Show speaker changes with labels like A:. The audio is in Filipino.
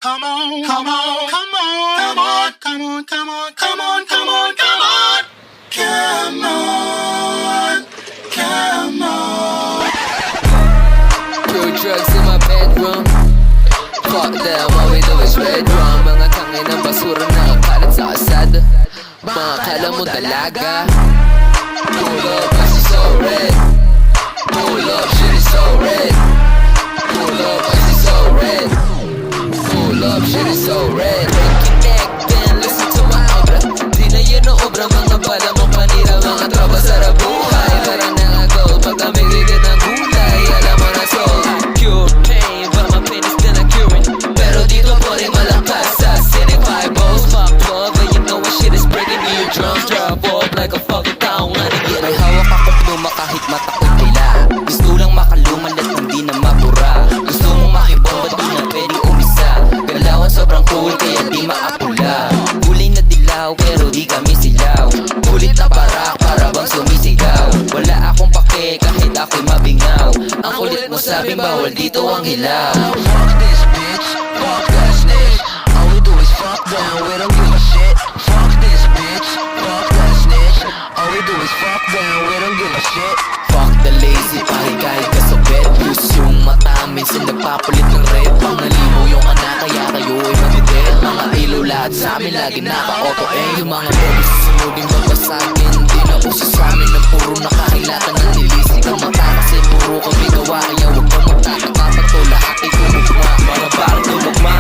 A: Come on, come on, come on, come on, come on, come on, come on, come on, come on, come on, come on.
B: Pure drugs in my bedroom. Fuck them, all we do is red rum. Mga tangin ng basura na kalat sa kalsada. Mga kala mo dalaga. Pull up, cause it's so red. Pull up, shit is so red. Pull up, cause it's so red. Pull up, shit is so red. Connect, then listen to my obra. Di na yun ang obra, mga bala mo panira. Mga tropa sarap buhay, parang nangagol. Pag kami gigit ng gulay, alam mo na so cure pain, but my pain is still not curing. Pero dito po rin malakas sa City 5 balls. Pop love, and you know what shit is breaking me. Your drums drop off like a fucking town. May hawak akong pluma kahit mata ko'y tila. Gusto lang makaluman at hindi na mapura. Gusto mong makibomba, di na pwede umisa. Galawan sobrang cool kaya di maapula. Kulay na dilaw pero di kami silaw. Kulit na para bang sumisigaw. Wala akong pake kahit ako'y mabingaw. Ang kulit mo sabing bawal dito ang hilaw.
C: Fuck this bitch, fuck that snitch. All we do is fuck down, we don't give a shit. Fuck this bitch, fuck that snitch. All we do is fuck down, we don't give a shit.
B: Fuck the lazy, pahigay ka sa bed. Use yung mata, minsan nagpapalit ng red. Pangalimaw yung anak, kaya kayo ay magdidel. Mga ilaw lahat sa amin, lagi naka-auto yung mga boys susunodin babasagin. Di na uso sa amin ng puro nakahilatan ng nilisik ang mata. Kasi puro kami gawa, kaya huwag kang magtataka. Pag to lahat ay tumugma, mga parang tumugma.